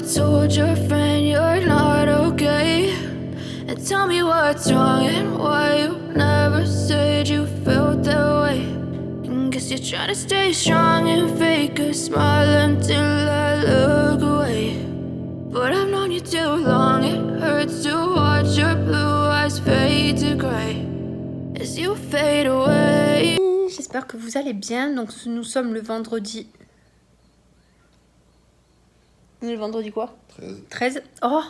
told your friend you're not okay? And tell me what's wrong and why you never said you felt that way. And guess you're trying to stay strong and fake a smile until I look away. But I've known you too long, it hurts to watch your blue eyes fade to grey as you fade away. J'espère que vous allez bien. Donc nous sommes le vendredi. Le vendredi quoi? 13. Oh,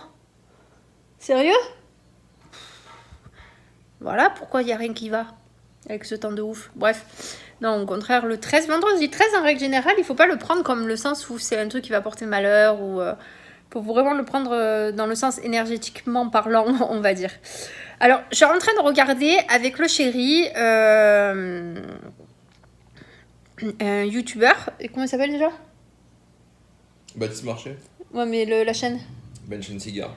sérieux? Voilà pourquoi il n'y a rien qui va avec ce temps de ouf. Bref, non, au contraire, le 13, vendredi 13, en règle générale, il ne faut pas le prendre comme le sens où c'est un truc qui va porter malheur ou faut vraiment le prendre dans le sens énergétiquement parlant, on va dire. Alors, je suis en train de regarder avec le chéri un youtubeur. Comment il s'appelle déjà? Baptiste Marché. Ouais, mais la chaîne. Benchen Cigar.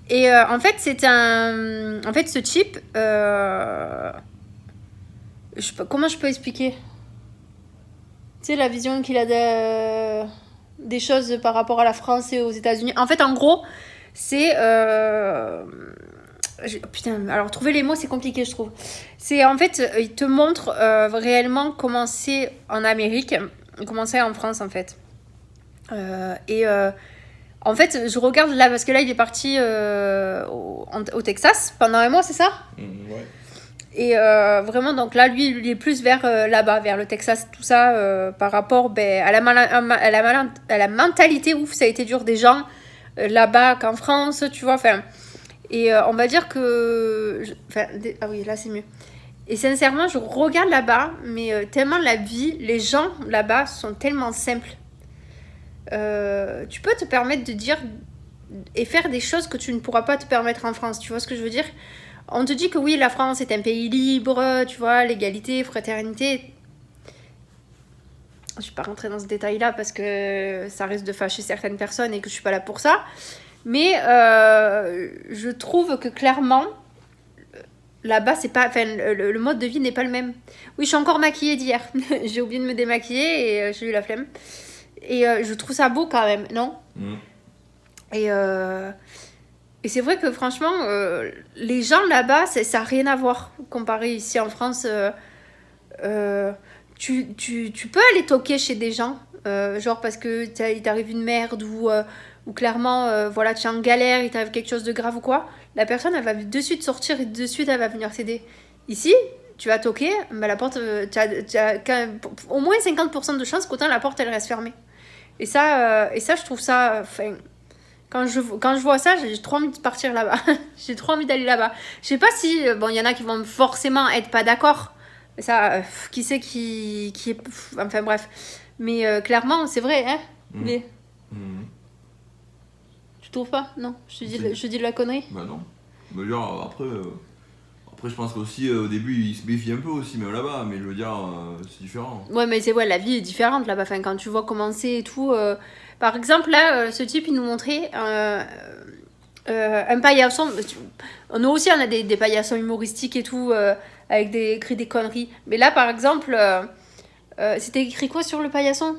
Et en fait, c'est un... En fait, ce type... Comment je peux expliquer? Tu sais, la vision qu'il a des choses par rapport à la France et aux États-Unis. En fait, en gros, c'est... Putain, alors trouver les mots, c'est compliqué, je trouve. C'est, en fait, il te montre réellement comment c'est en Amérique, comment c'est en France, en fait. En fait, je regarde là, parce que là, il est parti au Texas pendant un mois, c'est ça? Ouais. Et vraiment, donc là, lui, il est plus vers là-bas, vers le Texas, tout ça, par rapport à la mentalité, ouf, ça a été dur des gens là-bas qu'en France, tu vois, enfin... Et on va dire que... ah oui, là, c'est mieux. Et sincèrement, je regarde là-bas, mais tellement la vie, les gens là-bas sont tellement simples. Tu peux te permettre de dire et faire des choses que tu ne pourras pas te permettre en France, tu vois ce que je veux dire? On te dit que oui, la France est un pays libre, tu vois, l'égalité, fraternité. Je ne vais pas rentrer dans ce détail-là parce que ça risque de fâcher certaines personnes et que je ne suis pas là pour ça. Mais je trouve que clairement, là-bas, c'est pas, le mode de vie n'est pas le même. Oui, je suis encore maquillée d'hier. J'ai oublié de me démaquiller et j'ai eu la flemme. Et je trouve ça beau quand même, non? Et c'est vrai que franchement, les gens là-bas, ça n'a rien à voir comparé ici en France. Tu peux aller toquer chez des gens, genre parce que il t'arrive une merde ou clairement, voilà, tu es en galère, il t'arrive quelque chose de grave ou quoi. La personne, elle va de suite sortir et de suite, elle va venir t'aider. Ici, tu vas toquer, bah, la porte, tu as au moins 50% de chances qu'autant la porte, elle reste fermée. Et ça, je trouve ça... Quand je vois ça, j'ai trop envie de partir là-bas. J'ai trop envie d'aller là-bas. Je sais pas si... Bon, il y en a qui vont forcément être pas d'accord. Mais ça, qui sait qui est... Enfin, bref. Mais clairement, c'est vrai, hein. Mais... Tu trouves pas? Non. Je dis de la connerie. Bah non. Mais genre, après, je pense qu'aussi, au début, il se méfie un peu aussi, même là-bas. Mais je veux dire, c'est différent. Ouais, mais c'est la vie est différente là-bas. Enfin, quand tu vois comment c'est et tout... Par exemple, là, ce type, il nous montrait un paillasson. Nous aussi, on a des paillassons humoristiques et tout, avec écrit des conneries. Mais là, par exemple, c'était écrit quoi sur le paillasson?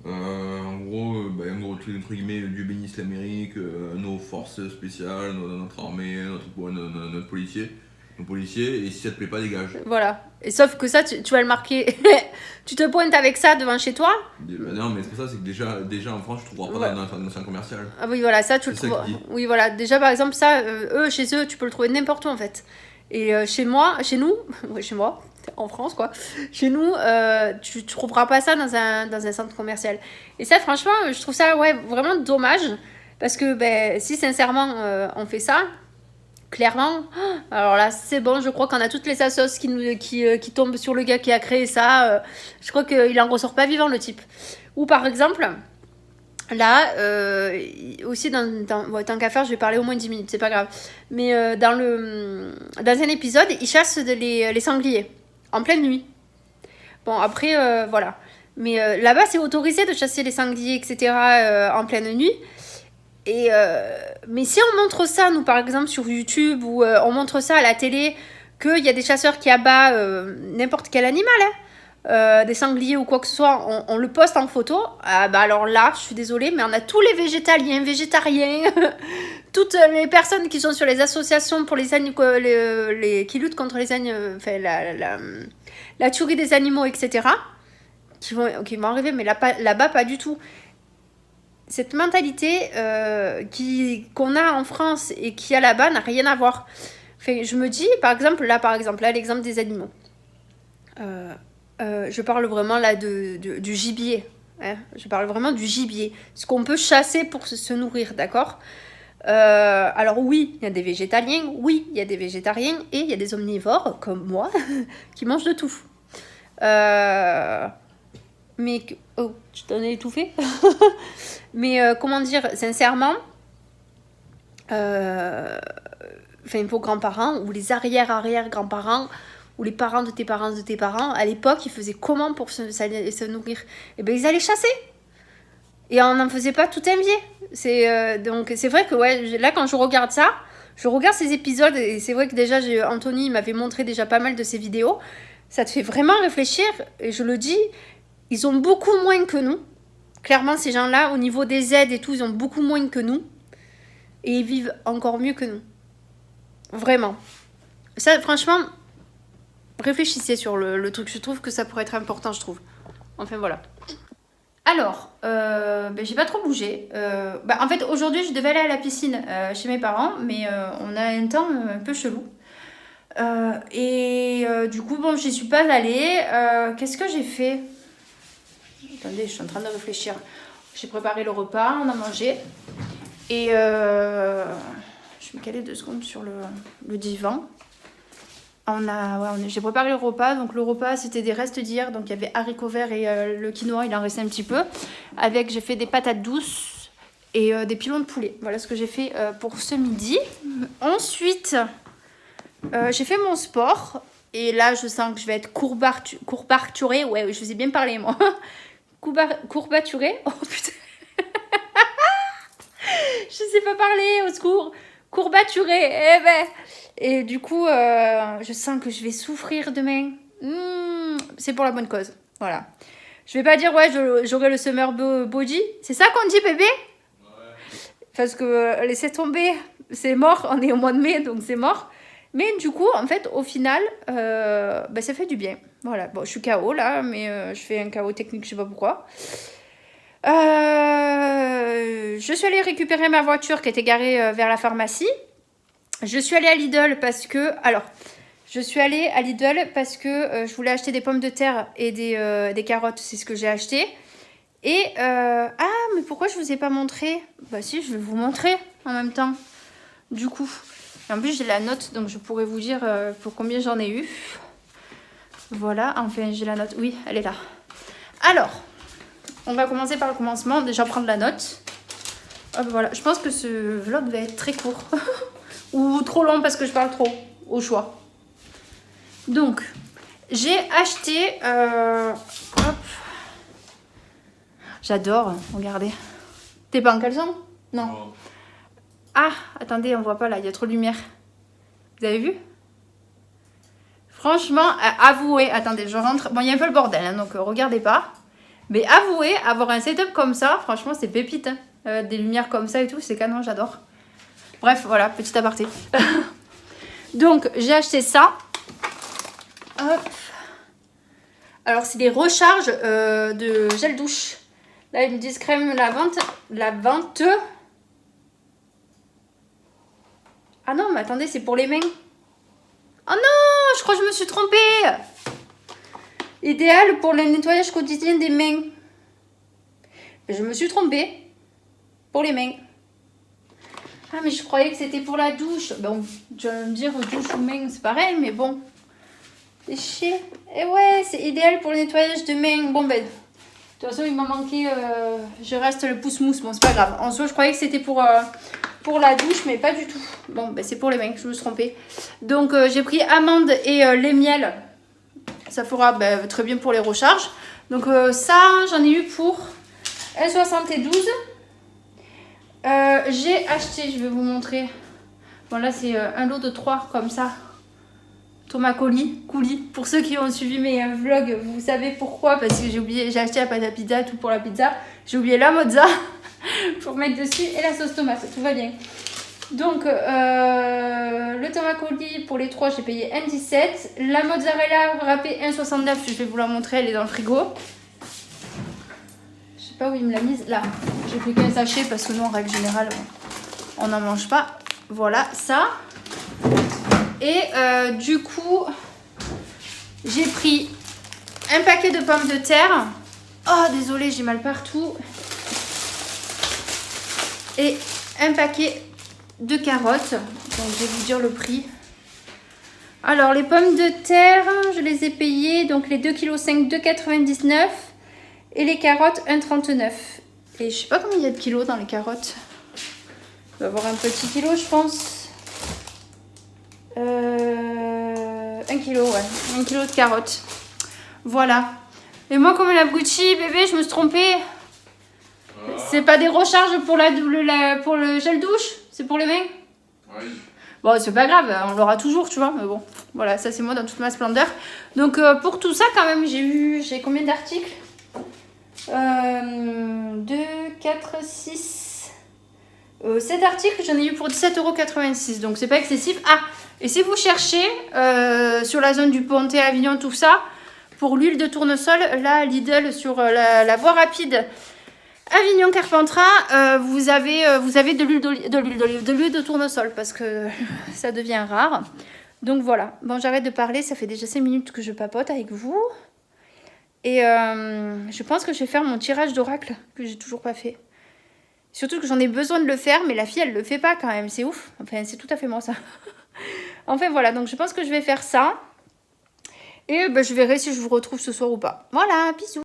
En gros, entre guillemets, Dieu bénisse l'Amérique, nos forces spéciales, notre armée, notre policier. Nos policiers, et si ça te plaît pas, dégage. Voilà. Et sauf que ça, tu vas le marquer. Tu te pointes avec ça devant chez toi. Bah non, mais c'est ça, c'est que déjà en France, tu trouveras pas dans un centre commercial. Ah oui, voilà, ça, tu le trouves. Oui, voilà. Déjà, par exemple, ça, chez eux, tu peux le trouver n'importe où, en fait. Et chez nous, ouais, chez moi, en France, quoi. Chez nous, tu trouveras pas ça dans un centre commercial. Et ça, franchement, je trouve ça, ouais, vraiment dommage. Parce que, si sincèrement, on fait ça, clairement, alors là, c'est bon, je crois qu'on a toutes les assos qui tombent sur le gars qui a créé ça. Je crois qu'il en ressort pas vivant, le type. Ou par exemple, là, aussi, tant qu'à faire, je vais parler au moins 10 minutes, c'est pas grave. Mais dans un épisode, ils chassent les sangliers, en pleine nuit. Bon, après, voilà. Mais là-bas, c'est autorisé de chasser les sangliers, etc., en pleine nuit. Mais si on montre ça, nous, par exemple, sur YouTube, ou on montre ça à la télé, qu'il y a des chasseurs qui abattent n'importe quel animal, hein, des sangliers ou quoi que ce soit, on le poste en photo, bah alors là, je suis désolée, mais on a tous les végétaliens, végétariens, toutes les personnes qui sont sur les associations pour les animaux, qui luttent contre les animaux, enfin la tuerie des animaux, etc., qui vont arriver, mais là-bas, pas du tout. Cette mentalité qu'on a en France et qu'il y a là-bas n'a rien à voir. Enfin, je me dis, par exemple, là, l'exemple des animaux. Je parle vraiment là du gibier. Hein, je parle vraiment du gibier. Ce qu'on peut chasser pour se nourrir, d'accord? Alors oui, il y a des végétaliens, oui, il y a des végétariens et il y a des omnivores, comme moi, qui mangent de tout. Mais... Oh, tu t'en es étouffé. Mais comment dire, sincèrement, vos grands-parents ou les arrière-arrière-grands-parents ou les parents de tes parents, à l'époque, ils faisaient comment pour se nourrir? Eh bien, ils allaient chasser. Et on n'en faisait pas tout envier. Donc, c'est vrai que ouais, là, quand je regarde ça, je regarde ces épisodes, et c'est vrai que déjà, Anthony m'avait montré déjà pas mal de ces vidéos. Ça te fait vraiment réfléchir, et je le dis, ils ont beaucoup moins que nous. Clairement, ces gens-là, au niveau des aides et tout, ils ont beaucoup moins que nous. Et ils vivent encore mieux que nous. Vraiment. Ça, franchement, réfléchissez sur le truc. Je trouve que ça pourrait être important, je trouve. Enfin, voilà. Alors, j'ai pas trop bougé. En fait, aujourd'hui, je devais aller à la piscine chez mes parents, mais on a un temps un peu chelou. Du coup, bon, j'y suis pas allée. Qu'est-ce que j'ai fait? Attendez, je suis en train de réfléchir. J'ai préparé le repas, on a mangé. Et je me calais 2 secondes sur le divan. J'ai préparé le repas. Donc le repas, c'était des restes d'hier. Donc il y avait haricots verts et le quinoa, il en restait un petit peu. J'ai fait des patates douces et des pilons de poulet. Voilà ce que j'ai fait pour ce midi. Ensuite, j'ai fait mon sport. Et là, je sens que je vais être courbaturée. Ouais, je vous ai bien parlé, moi. Courbaturée. Oh putain. Je sais pas parler, au secours. Courbaturée. Et du coup, je sens que je vais souffrir demain. C'est pour la bonne cause. Voilà. Je vais pas dire, ouais, j'aurai le summer body. C'est ça qu'on dit, bébé? Ouais. Parce que laissez tomber, c'est mort. On est au mois de mai, donc c'est mort. Mais du coup, en fait, au final, ça fait du bien. Voilà. Bon, je suis KO là, mais je fais un KO technique, je sais pas pourquoi. Je suis allée récupérer ma voiture qui était garée vers la pharmacie. Je suis allée à Lidl parce que... je voulais acheter des pommes de terre et des carottes. C'est ce que j'ai acheté. Et... mais pourquoi je vous ai pas montré? Bah si, je vais vous montrer en même temps. Du coup. Et en plus, j'ai la note, donc je pourrais vous dire pour combien j'en ai eu. Voilà, enfin, j'ai la note. Oui, elle est là. Alors, on va commencer par le commencement. Déjà, prendre la note. Hop, voilà. Je pense que ce vlog va être très court. Ou trop long parce que je parle trop. Au choix. Donc, j'ai acheté... hop. J'adore, regardez. T'es pas en caleçon? Non. Oh. Ah, attendez, on voit pas là, il y a trop de lumière. Vous avez vu? Franchement, avouez, attendez, je rentre. Bon, il y a un peu le bordel, hein, donc regardez pas. Mais avouez, avoir un setup comme ça, franchement, c'est pépite. Hein. Des lumières comme ça et tout, c'est canon, j'adore. Bref, voilà, petit aparté. Donc, j'ai acheté ça. Hop. Alors, c'est des recharges de gel douche. Là, ils me disent crème lavante. Ah non, mais attendez, c'est pour les mains. Oh non, je crois que je me suis trompée. Idéal pour le nettoyage quotidien des mains. Je me suis trompée. Pour les mains. Ah, mais je croyais que c'était pour la douche. Bon, tu vas me dire douche ou mains, c'est pareil, mais bon. C'est chier. Et ouais, c'est idéal pour le nettoyage de mains. Bon, ben, de toute façon, il m'a manqué... je reste le pouce-mousse. Bon, c'est pas grave. En soi, je croyais que c'était pour la douche, mais pas du tout. Bon, ben, c'est pour les mains, je me suis trompée. Donc, j'ai pris amande et lait miel. Ça fera très bien pour les recharges. Donc, ça, j'en ai eu pour 1,72 €. J'ai acheté, je vais vous montrer. Bon, là, c'est un lot de 3 comme ça. Thomas coulis. Pour ceux qui ont suivi mes vlogs, vous savez pourquoi, parce que j'ai acheté la pâte à pizza, tout pour la pizza. J'ai oublié la mozza pour mettre dessus et la sauce tomate, tout va bien. Donc le Thomas coulis pour les 3, j'ai payé 1,17. La mozzarella râpée 1,69, je vais vous la montrer, elle est dans le frigo. Je sais pas où il me l'a mise, là. J'ai pris qu'un sachet parce que nous en règle générale on n'en mange pas. Voilà ça. Et du coup, j'ai pris un paquet de pommes de terre. Oh, désolée, j'ai mal partout. Et un paquet de carottes. Donc, je vais vous dire le prix. Alors, les pommes de terre, je les ai payées. Donc, les 2,5 kg, 2,99 €. Et les carottes, 1,39 €. Et je sais pas combien il y a de kilos dans les carottes. Il va y avoir un petit kilo, je pense. 1 kilo, ouais. 1 kilo de carottes. Voilà. Et moi, comme la Gucci, bébé, je me suis trompée. C'est pas des recharges pour, pour le gel douche, c'est pour les mains. Oui. Bon, c'est pas grave, on l'aura toujours, tu vois. Mais bon, voilà, ça c'est moi dans toute ma splendeur. Donc, pour tout ça, quand même, j'ai combien d'articles 2, 4, 6, 7 articles. J'en ai eu pour 17,86 €. Donc, c'est pas excessif. Ah! Et si vous cherchez sur la zone du Pontet, Avignon, tout ça, pour l'huile de tournesol, là, Lidl, sur la voie rapide Avignon-Carpentras, vous avez de l'huile de tournesol parce que ça devient rare. Donc voilà. Bon, j'arrête de parler, ça fait déjà 5 minutes que je papote avec vous. Et je pense que je vais faire mon tirage d'oracle que j'ai toujours pas fait. Surtout que j'en ai besoin de le faire, mais la fille, elle le fait pas quand même. C'est ouf. Enfin, c'est tout à fait moi, ça. Enfin voilà, donc je pense que je vais faire ça. Et je verrai si je vous retrouve ce soir ou pas. Voilà, bisous.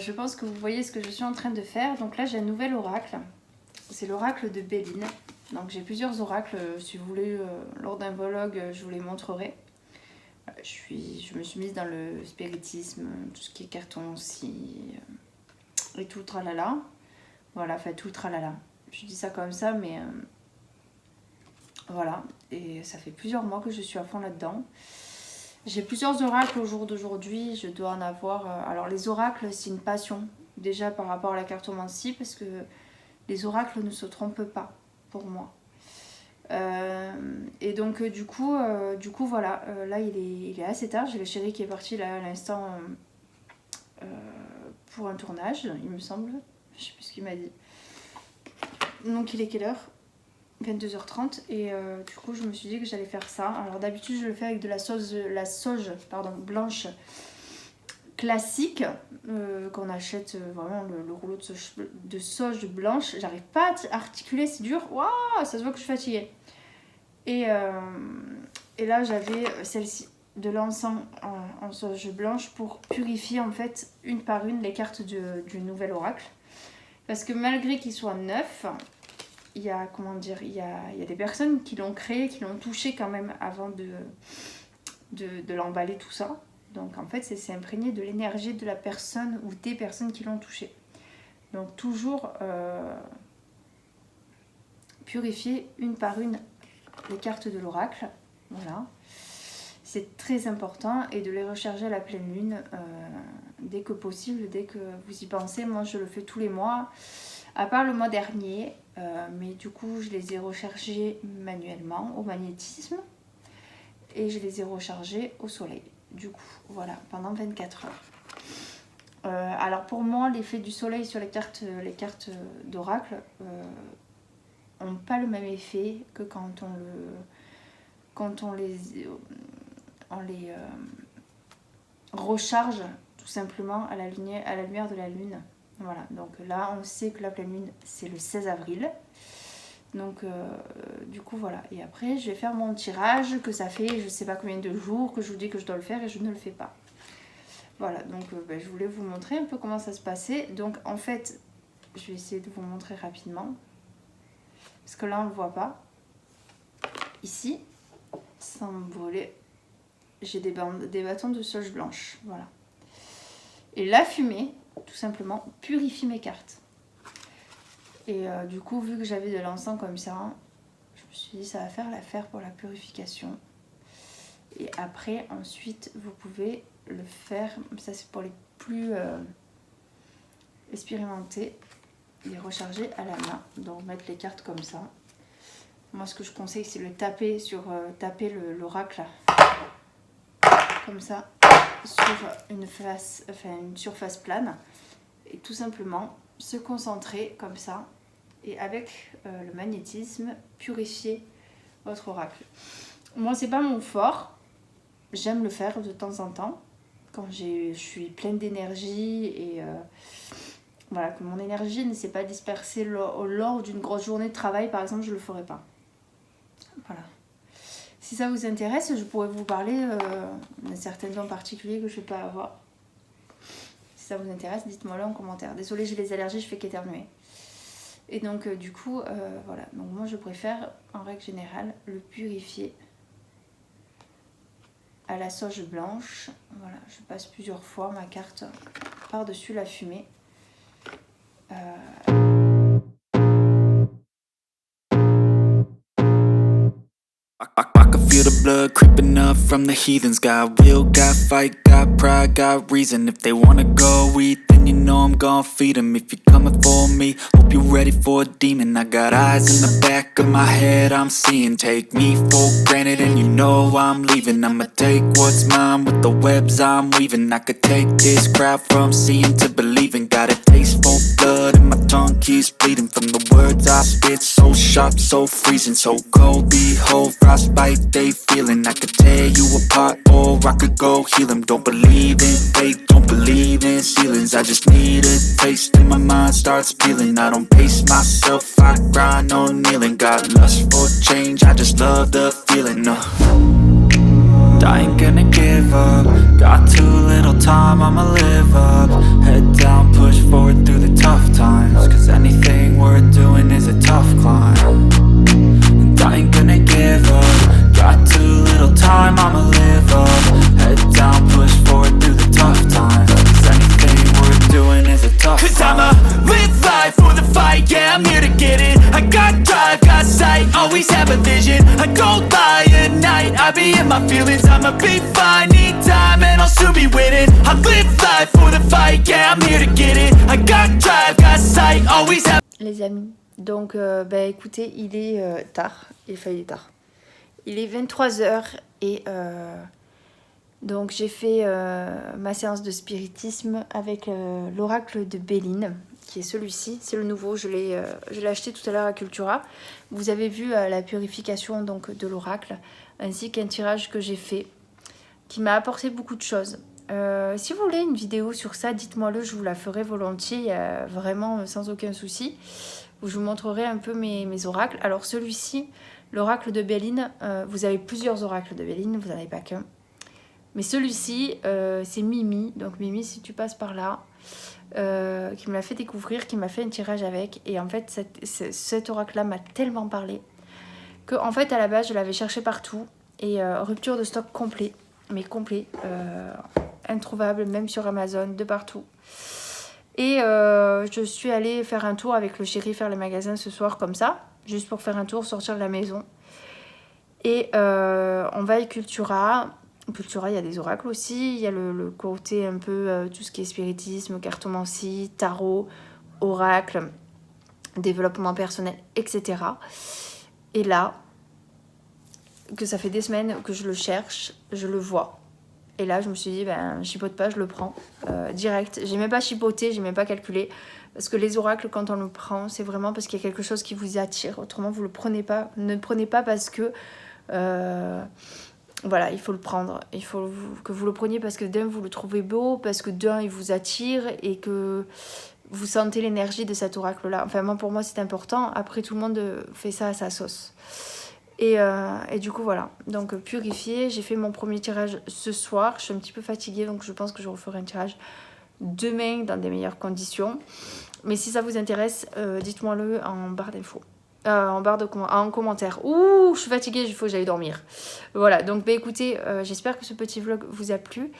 Je pense que vous voyez ce que je suis en train de faire. Donc là, j'ai un nouvel oracle. C'est l'oracle de Béline. Donc j'ai plusieurs oracles. Si vous voulez, lors d'un vlog, je vous les montrerai. Je me suis mise dans le spiritisme, tout ce qui est carton aussi, et tout le tralala. Voilà, enfin tout le tralala. Je dis ça comme ça, mais voilà. Et ça fait plusieurs mois que je suis à fond là-dedans. J'ai plusieurs oracles au jour d'aujourd'hui. Je dois en avoir... alors les oracles, c'est une passion. Déjà par rapport à la cartomancie, parce que les oracles ne se trompent pas, pour moi. Et donc du coup voilà, là il est assez tard. J'ai le chéri qui est parti là à l'instant pour un tournage, il me semble. Je sais plus ce qu'il m'a dit. Donc il est quelle heure? 22h30. Et du coup je me suis dit que j'allais faire ça. Alors d'habitude je le fais avec de la sauge blanche classique, qu'on achète vraiment le rouleau de sauge blanche. J'arrive pas à articuler, c'est dur. Waouh, ça se voit que je suis fatiguée. Et là j'avais celle-ci, de l'encens en sauge blanche, pour purifier en fait une par une les cartes du nouvel oracle. Parce que malgré qu'il soit neuf, il y a, comment dire, il y a des personnes qui l'ont créé, qui l'ont touché quand même avant de l'emballer, tout ça. Donc en fait c'est imprégné de l'énergie de la personne ou des personnes qui l'ont touché. Donc toujours purifier une par une les cartes de l'oracle. Voilà. C'est très important, et de les recharger à la pleine lune dès que possible, dès que vous y pensez. Moi je le fais tous les mois, à part le mois dernier, mais du coup je les ai rechargés manuellement au magnétisme et je les ai rechargés au soleil. Du coup, voilà, pendant 24 heures. Alors pour moi, l'effet du soleil sur les cartes d'oracle n'ont pas le même effet que quand on les recharge tout simplement à la lumière de la lune. Voilà, donc là on sait que la pleine lune c'est le 16 avril. Donc du coup voilà, et après je vais faire mon tirage, que ça fait je sais pas combien de jours que je vous dis que je dois le faire et je ne le fais pas. Voilà, donc je voulais vous montrer un peu comment ça se passait. Donc en fait je vais essayer de vous montrer rapidement. parce que là on le voit pas. Ici, sans me brûler, j'ai des bâtons de sauge blanche, voilà. Et la fumée, tout simplement, purifie mes cartes. Et du coup, vu que j'avais de l'encens comme ça, je me suis dit ça va faire l'affaire pour la purification. Et après, ensuite, vous pouvez le faire, ça c'est pour les plus expérimentés, les recharger à la main. Donc mettre les cartes comme ça. Moi ce que je conseille c'est le taper sur l'oracle comme ça sur une surface plane et tout simplement se concentrer comme ça et avec le magnétisme purifier votre oracle. Moi c'est pas mon fort, j'aime le faire de temps en temps quand je suis pleine d'énergie et voilà, que mon énergie ne s'est pas dispersée lors d'une grosse journée de travail par exemple, je le ferai pas. Voilà. Si ça vous intéresse, je pourrais vous parler d'un certain don particulier que je ne vais pas avoir. Si ça vous intéresse, dites-moi-le en commentaire. Désolée, j'ai les allergies, je fais qu'éternuer. Et donc, du coup, voilà. Donc, moi, je préfère, en règle générale, le purifier à la sauge blanche. Voilà, je passe plusieurs fois ma carte par-dessus la fumée. I can feel the blood creeping up from the heathens. Got will, got fight, got pride, got reason. If they wanna go eat, then you know I'm gon' feed them. If you're coming for me, hope you're ready for a demon. I got eyes in the back of my head, I'm seeing. Take me for granted and you know I'm leaving. I'ma take what's mine with the webs I'm weaving. I could take this crowd from seeing to believing. Got a taste for blood and my tongue keeps bleeding. From the words I spit, so sharp, so freezing. So cold, behold, frostbite they feeling. I could tear you apart or I could go heal them. Don't believe in fate, don't believe in ceilings. I just need a taste and my mind starts peeling. I don't pace myself, I grind on kneeling. Got lust for change, I just love the feeling. I ain't gonna give up. Got too little time, I'ma live up. Head down, push forward through the tough times. Cause anything worth doing is a tough climb. And I ain't gonna give up. Got too little time, I'ma live up. Head down, push forward through the tough times. Cause anything worth doing is a tough climb. Cause I'ma live life for the fight, yeah, I'm here to get it. I got drive, got sight, always have a vision. I don't lie at night, I be in my feelings. I'ma be fine, need time and I'll soon be winning. I live life for the fight, yeah, I'm here to get it. I got drive, got sight, always have... Les amis, donc bah écoutez, il est tard, il est tard. Il est 23h et donc j'ai fait ma séance de spiritisme avec l'oracle de Béline, qui est celui-ci, c'est le nouveau, je l'ai acheté tout à l'heure à Cultura. Vous avez vu la purification donc, de l'oracle, ainsi qu'un tirage que j'ai fait, qui m'a apporté beaucoup de choses. Si vous voulez une vidéo sur ça, dites-moi-le, je vous la ferai volontiers, vraiment sans aucun souci, où je vous montrerai un peu mes oracles. Alors celui-ci, l'oracle de Béline, vous avez plusieurs oracles de Béline, vous n'en avez pas qu'un. Mais celui-ci, c'est Mimi, donc Mimi, si tu passes par là, qui me l'a fait découvrir, qui m'a fait un tirage avec. Et en fait, cet oracle-là m'a tellement parlé que, en fait, à la base, je l'avais cherché partout. Et rupture de stock complet, mais complet, introuvable, même sur Amazon, de partout. Et je suis allée faire un tour avec le chéri, faire les magasins ce soir comme ça, juste pour faire un tour, sortir de la maison. Et on va à Cultura. Cultura, il y a des oracles aussi, il y a le côté un peu tout ce qui est spiritisme, cartomancie, tarot, oracle, développement personnel, etc. Et là, que ça fait des semaines que je le cherche, je le vois. Et là, je me suis dit, ben, chipote pas, je le prends direct. J'ai même pas chipoté, j'ai même pas calculé. Parce que les oracles, quand on le prend, c'est vraiment parce qu'il y a quelque chose qui vous attire. Autrement, vous le prenez pas. Ne le prenez pas parce que... voilà, il faut le prendre. Il faut que vous le preniez parce que d'un, vous le trouvez beau, parce que d'un, il vous attire et que vous sentez l'énergie de cet oracle-là. Enfin, moi, pour moi, c'est important. Après, tout le monde fait ça à sa sauce. Et du coup, voilà. Donc, purifié. J'ai fait mon premier tirage ce soir. Je suis un petit peu fatiguée, donc je pense que je referai un tirage demain dans des meilleures conditions. Mais si ça vous intéresse, dites-moi-le en barre d'infos. en commentaire. Ouh, je suis fatiguée, il faut que j'aille dormir. Voilà, donc bah, écoutez, j'espère que ce petit vlog vous a plu.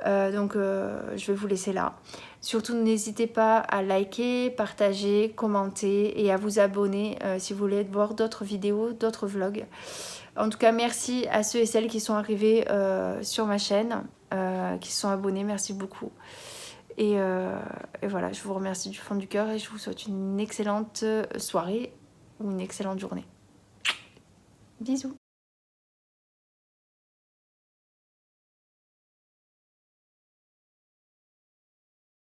Je vais vous laisser là. Surtout, n'hésitez pas à liker, partager, commenter et à vous abonner si vous voulez voir d'autres vidéos, d'autres vlogs. En tout cas, merci à ceux et celles qui sont arrivés sur ma chaîne, qui se sont abonnés. Merci beaucoup. Et voilà, je vous remercie du fond du cœur et je vous souhaite une excellente soirée ou une excellente journée. Bisous.